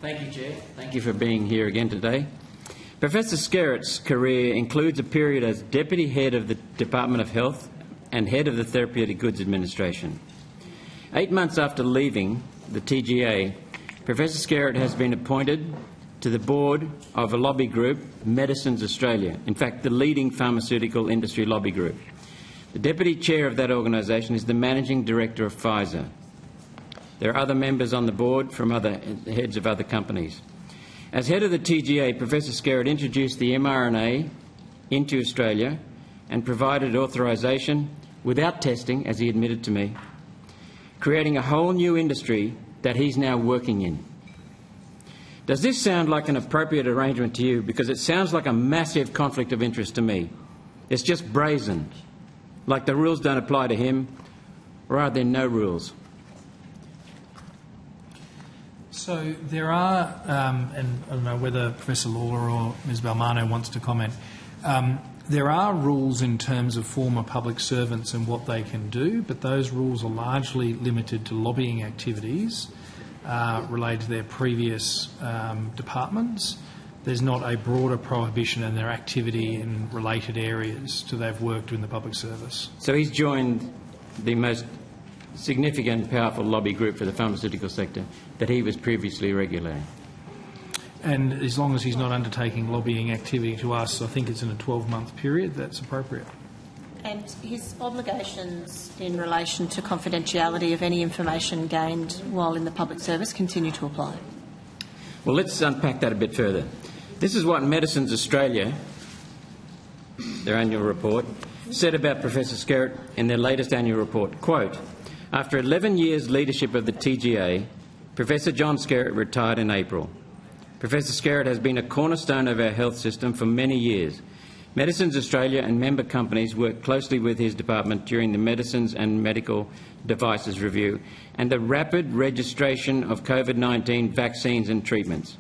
Thank you, Chair. Thank you for being here again today. Professor Skerritt's career includes a period as Deputy Head of the Department of Health and Head of the Therapeutic Goods Administration. 8 months after leaving the TGA, Professor Skerritt has been appointed to the board of a lobby group, Medicines Australia, in fact the leading pharmaceutical industry lobby group. The Deputy Chair of that organisation is the Managing Director of Pfizer. There are other members on the board from other heads of other companies. As head of the TGA, Professor Skerritt introduced the mRNA into Australia and provided authorisation without testing, as he admitted to me, creating a whole new industry that he's now working in. Does this sound like an appropriate arrangement to you? Because it sounds like a massive conflict of interest to me. It's just brazen, like the rules don't apply to him, or are there no rules? So there are, and I don't know whether Professor Lawler or Ms Balmano wants to comment, there are rules in terms of former public servants and what they can do, but those rules are largely limited to lobbying activities related to their previous departments. There's not a broader prohibition in their activity in related areas to they've worked in the public service. So he's joined the most significant, powerful lobby group for the pharmaceutical sector that he was previously regulating. And as long as he's not undertaking lobbying activity to us, I think it's in a 12-month period, that's appropriate. And his obligations in relation to confidentiality of any information gained while in the public service continue to apply. Well, let's unpack that a bit further. This is what Medicines Australia, their annual report, said about Professor Skerritt in their latest annual report. Quote, "After 11 years' leadership of the TGA, Professor John Skerritt retired in April. Professor Skerritt has been a cornerstone of our health system for many years. Medicines Australia and member companies worked closely with his department during the medicines and medical devices review and the rapid registration of COVID-19 vaccines and treatments.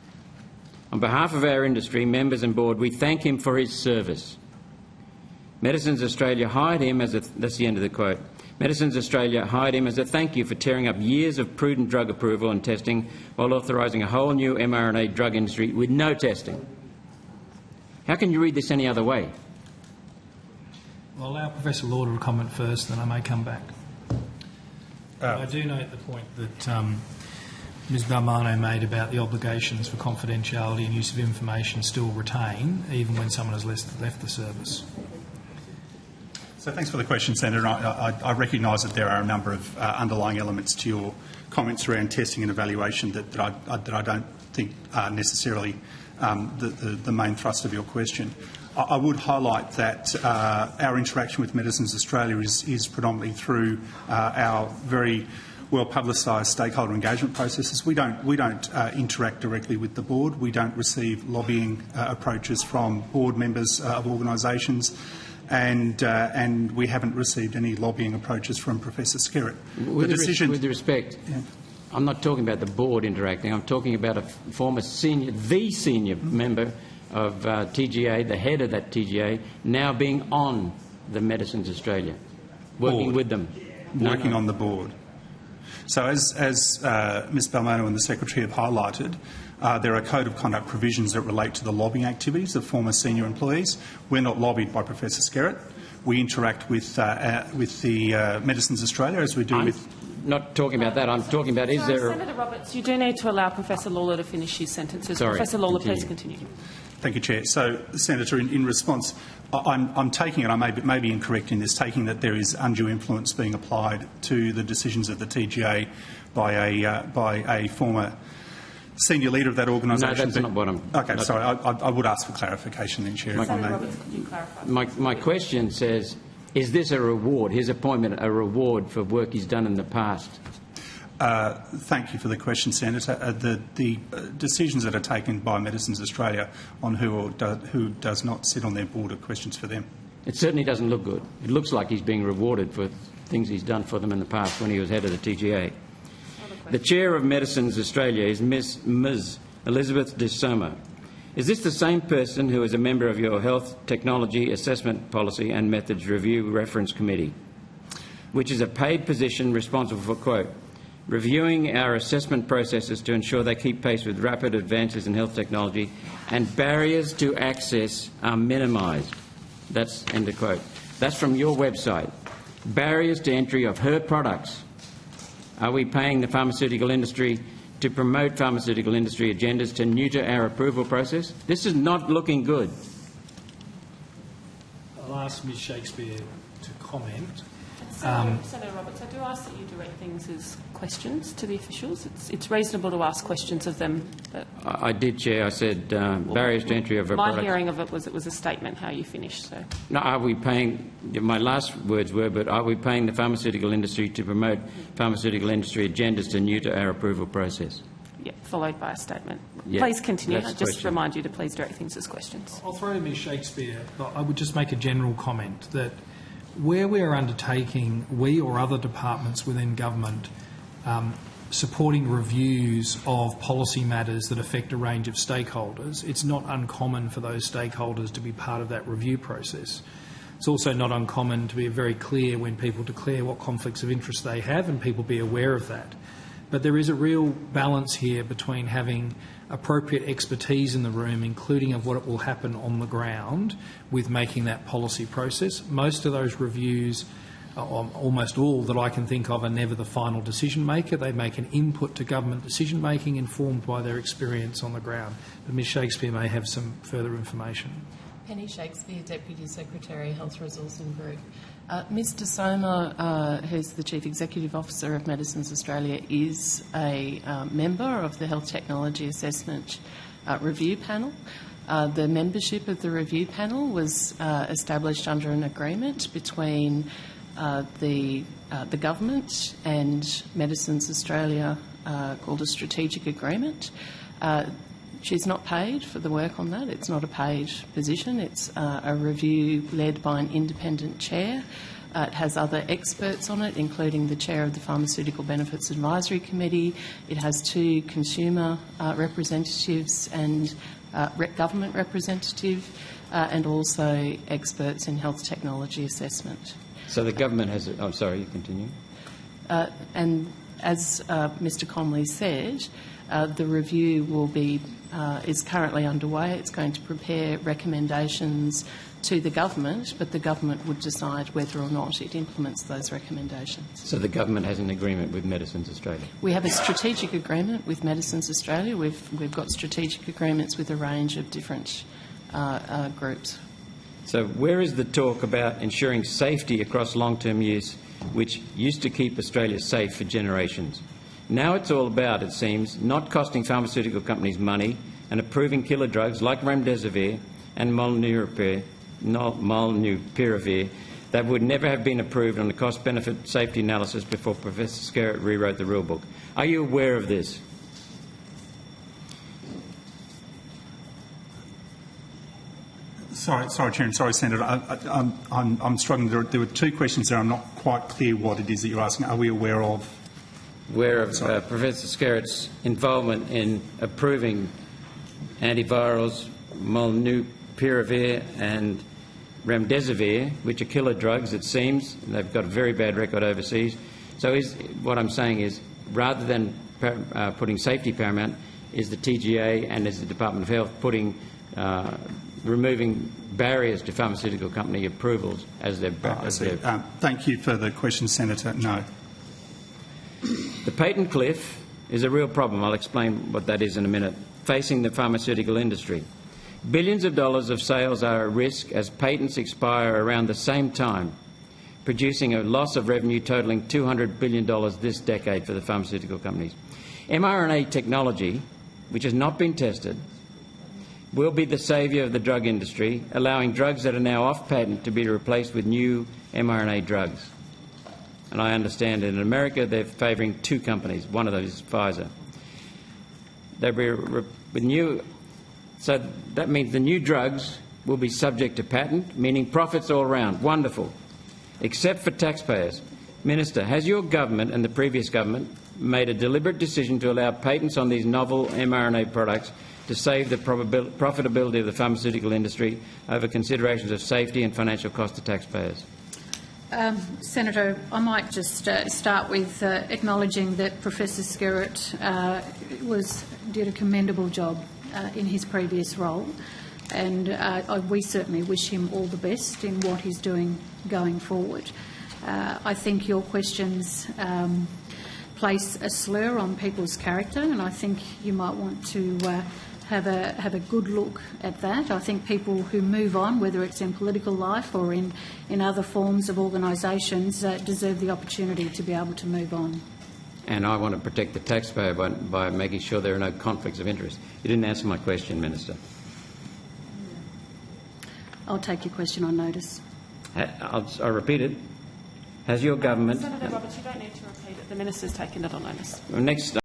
On behalf of our industry, members and board, we thank him for his service. Medicines Australia hired him as a..." That's the end of the quote. "Medicines Australia hired him as a thank you for tearing up years of prudent drug approval and testing while authorising a whole new mRNA drug industry with no testing." How can you read this any other way? I'll allow Professor Lauder to comment first, then I may come back. I do note the point that Ms Balmano made about the obligations for confidentiality and use of information still retain, even when someone has left the service. So thanks for the question, Senator. I recognise that there are a number of underlying elements to your comments around testing and evaluation that I don't think are necessarily the main thrust of your question. I would highlight that our interaction with Medicines Australia is predominantly through our very well publicised stakeholder engagement processes. We don't interact directly with the board. We don't receive lobbying approaches from board members of organisations. And we haven't received any lobbying approaches from Professor Skerritt. With respect, yeah. I'm not talking about the board interacting. I'm talking about a former senior member of TGA, the head of that TGA, now being on the Medicines Australia, working board. with them. Working on the board. So as Ms Balmano and the Secretary have highlighted, there are code of conduct provisions that relate to the lobbying activities of former senior employees. We're not lobbied by Professor Skerritt. We interact with the Medicines Australia as we do with... Not talking about that. I'm talking about is there... Senator Roberts, you do need to allow Professor Lawler to finish his sentences. Sorry, Professor Lawler, continue. please continue. Thank you, Chair. So, Senator, in response, I'm taking, and I may be incorrect in this, taking that there is undue influence being applied to the decisions of the TGA by a former senior leader of that organisation. No, that's not what I'm... Okay, sorry. I would ask for clarification then, Chair, if I may. Senator Roberts, could you clarify? My question says, is this a reward, his appointment a reward for work he's done in the past? Thank you for the question, Senator. The decisions that are taken by Medicines Australia on who does not sit on their board are questions for them. It certainly doesn't look good. It looks like he's being rewarded for things he's done for them in the past when he was head of the TGA. The chair of Medicines Australia is Ms Elizabeth de Soma. Is this the same person who is a member of your Health Technology Assessment Policy and Methods Review Reference Committee, which is a paid position responsible for, quote, reviewing our assessment processes to ensure they keep pace with rapid advances in health technology, and barriers to access are minimised. That's end of quote. That's from your website. Barriers to entry of her products. Are we paying the pharmaceutical industry to promote pharmaceutical industry agendas to neuter our approval process? This is not looking good. I'll ask Ms Shakespeare to comment. Senator Roberts, I do ask that you direct things as questions to the officials. It's reasonable to ask questions of them. But I did, Chair. I said barriers to entry of her products. my hearing of it was a statement, how you finished. So. No, are we paying, my last words were, but are we paying the pharmaceutical industry to promote pharmaceutical industry agendas to neuter our approval process? Yeah, followed by a statement. Yeah, please continue. I just question. remind you to please direct things as questions. I'll throw to Ms Shakespeare. I would just make a general comment that where we are undertaking, we or other departments within government, supporting reviews of policy matters that affect a range of stakeholders, it's not uncommon for those stakeholders to be part of that review process. It's also not uncommon to be very clear when people declare what conflicts of interest they have and people be aware of that. But there is a real balance here between having appropriate expertise in the room, including of what will happen on the ground, with making that policy process. Most of those reviews, almost all that I can think of, are never the final decision maker. They make an input to government decision making informed by their experience on the ground. But Ms Shakespeare may have some further information. Penny Shakespeare, Deputy Secretary, Health Resourcing Group. Ms De Soma, who's the Chief Executive Officer of Medicines Australia, is a member of the Health Technology Assessment Review Panel. The membership of the review panel was established under an agreement between the government and Medicines Australia called a strategic agreement. She's not paid for the work on that. It's not a paid position. It's a review led by an independent chair. It has other experts on it, including the chair of the Pharmaceutical Benefits Advisory Committee. It has 2 consumer representatives and government representative, and also experts in health technology assessment. So the government has... I'm sorry, you continue. And as Mr Comley said, the review will be is currently underway. It's going to prepare recommendations to the government, but the government would decide whether or not it implements those recommendations. So the government has an agreement with Medicines Australia? We have a strategic agreement with Medicines Australia. We've got strategic agreements with a range of different groups. So where is the talk about ensuring safety across long-term use, which used to keep Australia safe for generations? Now it's all about, it seems, not costing pharmaceutical companies money and approving killer drugs like remdesivir and molnupiravir that would never have been approved on the cost-benefit safety analysis before Professor Skerritt rewrote the rule book. Are you aware of this? Sorry, Chair, and sorry, Senator. I'm struggling. There were 2 questions there. I'm not quite clear what it is that you're asking. Are we aware of? Aware of Professor Skerritt's involvement in approving antivirals, molnupiravir and remdesivir, which are killer drugs, it seems. They've got a very bad record overseas. So what I'm saying is, rather than putting safety paramount, is the TGA and is the Department of Health removing barriers to pharmaceutical company approvals as their... thank you for the question, Senator. No. The patent cliff is a real problem. I'll explain what that is in a minute, facing the pharmaceutical industry. Billions of dollars of sales are at risk as patents expire around the same time, producing a loss of revenue totalling $200 billion this decade for the pharmaceutical companies. mRNA technology, which has not been tested, will be the saviour of the drug industry, allowing drugs that are now off patent to be replaced with new mRNA drugs. And I understand in America they're favouring 2 companies. One of those is Pfizer. They'll be with new, so that means the new drugs will be subject to patent, meaning profits all round. Wonderful. Except for taxpayers. Minister, has your government and the previous government made a deliberate decision to allow patents on these novel mRNA products to save the profitability of the pharmaceutical industry over considerations of safety and financial cost to taxpayers? Senator, I might just start with acknowledging that Professor Skerritt did a commendable job in his previous role, and we certainly wish him all the best in what he's doing going forward. I think your questions place a slur on people's character, and I think you might want to have a good look at that. I think people who move on, whether it's in political life or in other forms of organisations, deserve the opportunity to be able to move on. And I want to protect the taxpayer by making sure there are no conflicts of interest. You didn't answer my question, Minister. I'll take your question on notice. I'll repeat it. Has your government... Senator Roberts, you don't need to repeat it. The Minister's taken it on notice. Next